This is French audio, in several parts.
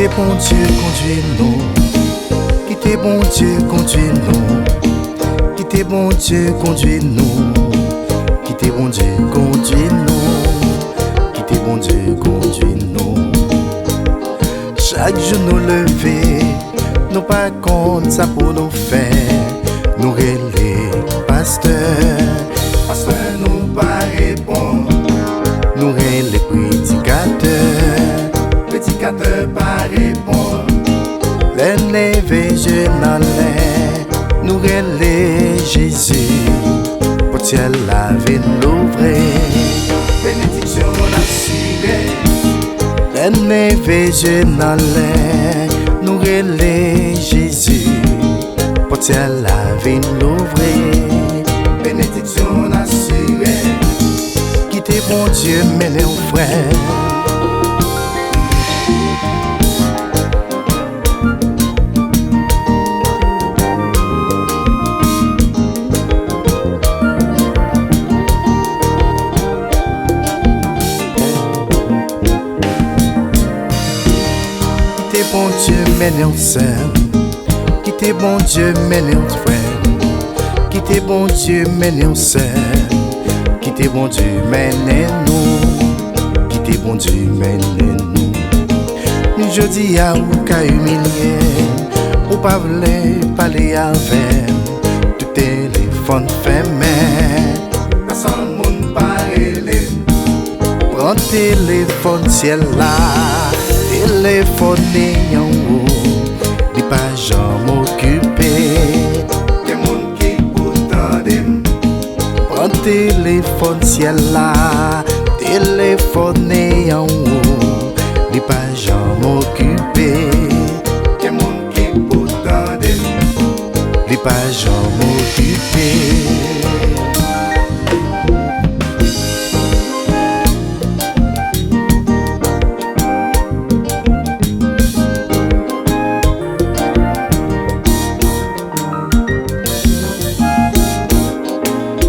Quittez bon Dieu, conduis-nous. Quittez bon Dieu, conduis-nous. Quittez bon Dieu, conduis-nous. Quittez bon Dieu, conduis-nous. Quittez bon Dieu, conduis-nous. Chaque jour nous lever, nous pas compte ça pour nous faire. Nous relais, pasteur, pasteur nous pas répondre. Nous relais, prédicateur pas répondre. L'enlevé je n'en ai, nous relais Jésus. Pour ciel la vie l'ouvrir, bénédiction assurée. L'enlevé je n'en ai, nous relais Jésus. Pour ciel la vie l'ouvrir, bénédiction assurée. Quittez bon Dieu, mêlez aux frères. Quittez bon Dieu, mêlez aux sœurs. Quittez bon Dieu, mêlez aux frères. Quittez bon Dieu, mêlez aux sœurs. Quittez bon Dieu, mêlez-nous. Quittez bon Dieu, mêlez-nous. Je dis à ou qu'à humilier, ou pas voulez parler avec. Tout téléphone fermé, personne monde parler. Prends téléphone ciel là, téléphone en haut, les pages m'occuper. Des monde qui pourtant prends téléphone ciel là, téléphone en haut, les pages m'occuper. Des monde qui pourtant les pages m'occuper.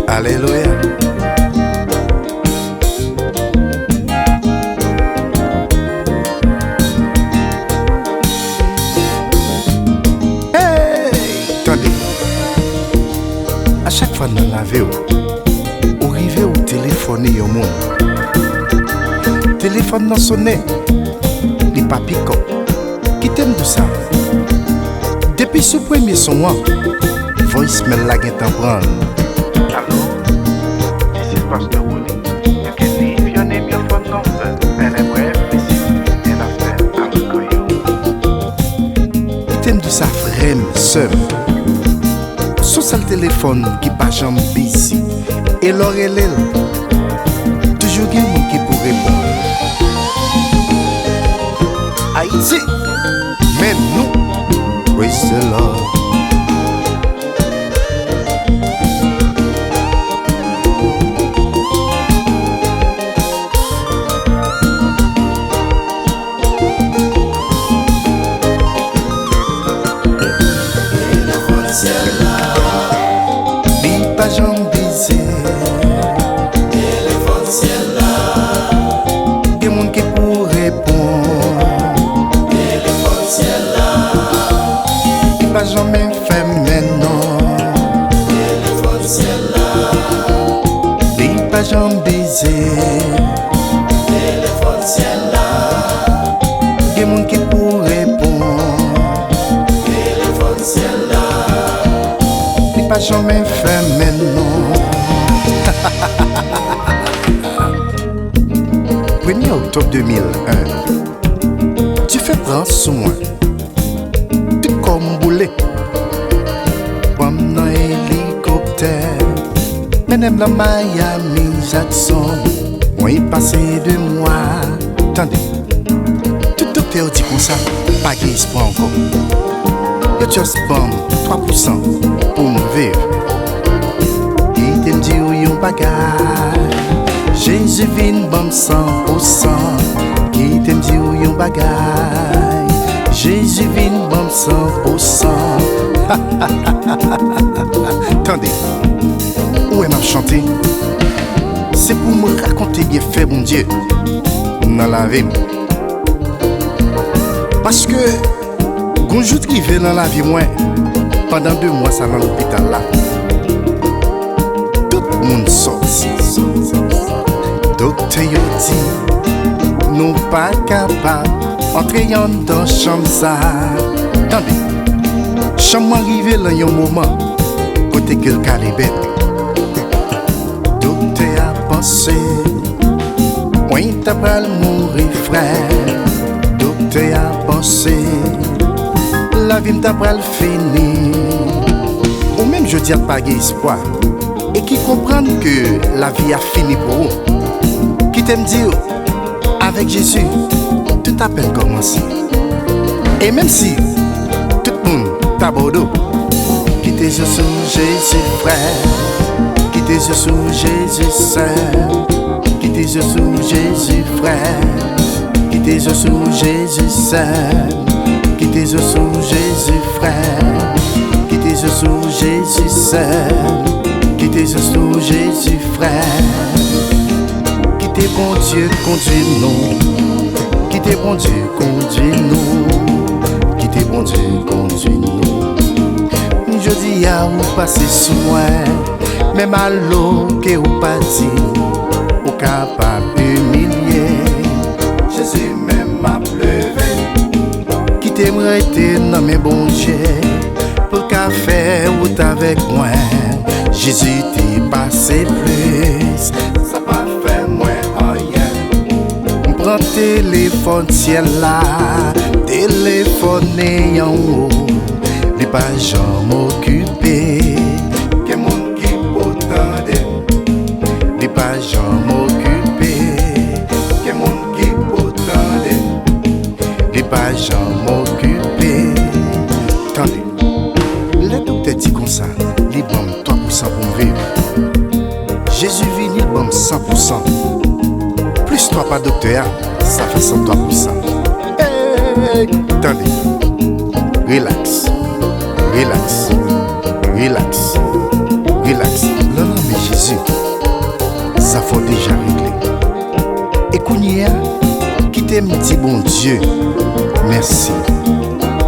Alléluia. Hey, attendez. À chaque fois dans la vie, vous arrivez au téléphone au monde. Téléphone non sonné, les papis comme. Qui t'aime tout ça? Depuis ce premier son, voicemail la guette en prendre. Pastor Willie, you can leave your name, your phone number, and I'm where and after I'll call you. T'aimes de sa frère, seul. Sous ça le téléphone qui pas jamais busy. Et l'oreille, toujours il y a un qui pour répondre. Haïti, mais nous, oui c'est là. Téléphone ciel là, des monde qui pour répondre. téléphone ciel là, Il pas jamais fait maintenant. téléphone ciel là, Il pas jamais baisé. téléphone ciel là, Des monde qui pour répondre. téléphone ciel là, Il pas jamais fait maintenant. 1er octobre 2001, tu fais prendre sur moi. Tu comme boulet. Comme dans hélicoptère. Menem dans Miami Jackson. Moi y passé 2 mois. Attendez. Tout docteur dit comme ça. Pas d'espoir encore. Yo just bomb 3% pour nous vivre. Il te dit où yon bagage. Jésus vient bon 100%. Qui te dit où yon bagage. Jésus vient bon 100%. Attendez. Où est-ce chanté? C'est pour me raconter bien fait bon Dieu dans la vie. Parce que, quand je suis dans la vie, moi, pendant 2 mois, ça dans l'hôpital là. Tout le monde sorti. Docteur yo dit, nous pas capables d'entrer dans la chambre ça. Attendez, chambre arrivé là un moment, côté que le calibet. Docteur a pensé, moi t'as pas mourir frère. Docteur a pensé, la vie t'a pas fini. Ou même je dis pas espoir. Et qui comprennent que la vie a fini pour eux. Qui t'aiment dire, avec Jésus, tout a peine commencé. Et même si tout le monde t'aborde, quittez Jésus sous Jésus frère, quittez Jésus sous Jésus sœur, quittez Jésus sous Jésus frère, quittez Jésus sous Jésus sœur, quittez Jésus sous Jésus frère, quittez Jésus sous Jésus sœur. Quittez sous Jésus frère. Quittez bon Dieu, conduis-nous. Quittez bon Dieu, conduis-nous. Quittez bon Dieu, conduis-nous. Je dis à vous passer sous moi, même à l'eau que vous passez, au capable humilié. Jésus même m'a pleuvé. Quittez moi été dans mes bons Dieu, pour qu'à faire ou avec moi. Jésus t'y passé plus, ça pas fait moins rien. Prends téléphone ciel là, téléphone en haut, les pas jamais occupé. Que mon qui potende, les pas jamais occupé. Que mon qui potende, les pas jamais occupé. Attendez, le docteur dit comme ça, les bombes. Pour vivre. Jésus vini le bon 100%. Plus 3 pas docteur, ça fait 103%. Hey, attendez. Relax. Relax. Relax. Relax. Non, non, mais Jésus, ça faut déjà régler. Et Kounia, qui t'aime dit bon Dieu, merci.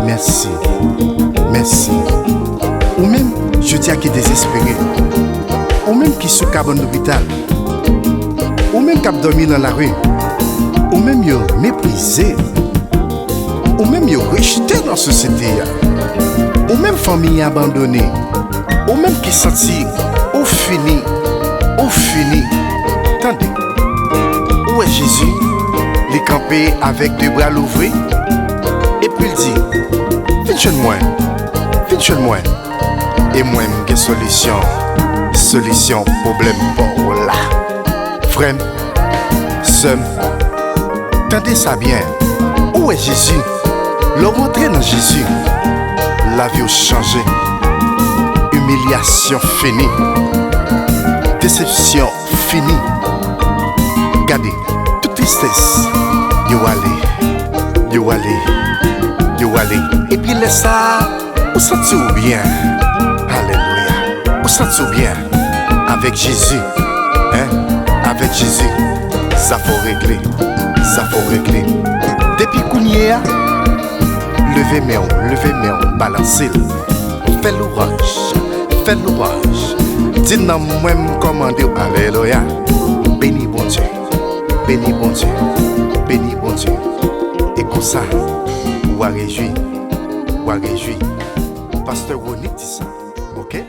Merci. Merci. Ou même, je dis à qui est désespéré, ou même qui sous cabane d'hôpital, ou même qui a dormi dans la rue, ou même qui est méprisé, ou même qui est rejeté dans la société, ou même famille abandonnée, ou même qui senti au fini. Attendez, où est Jésus? Il est campé avec 2 bras ouverts, et puis il dit, viens chez moi, viens chez moi. Et moi, j'ai solution, problème pour là. Frère, sœur, tendez ça bien. Où est Jésus? Le rentrer dans Jésus, la vie a changé. Humiliation finie. Déception finie. Regardez, toute tristesse, yo allez. Et puis laisse ça, vous sentez bien. Alléluia. Vous sentez bien avec Jésus, hein? Avec Jésus, ça faut régler. Depuis Kounia, levez main, balancez, fais l'ouvrage. Dis-nous moi-même commander, alléluia. Béni bon Dieu. Et comme ça, ou à réjouir. Pasteur Ronnie dit ça, ok?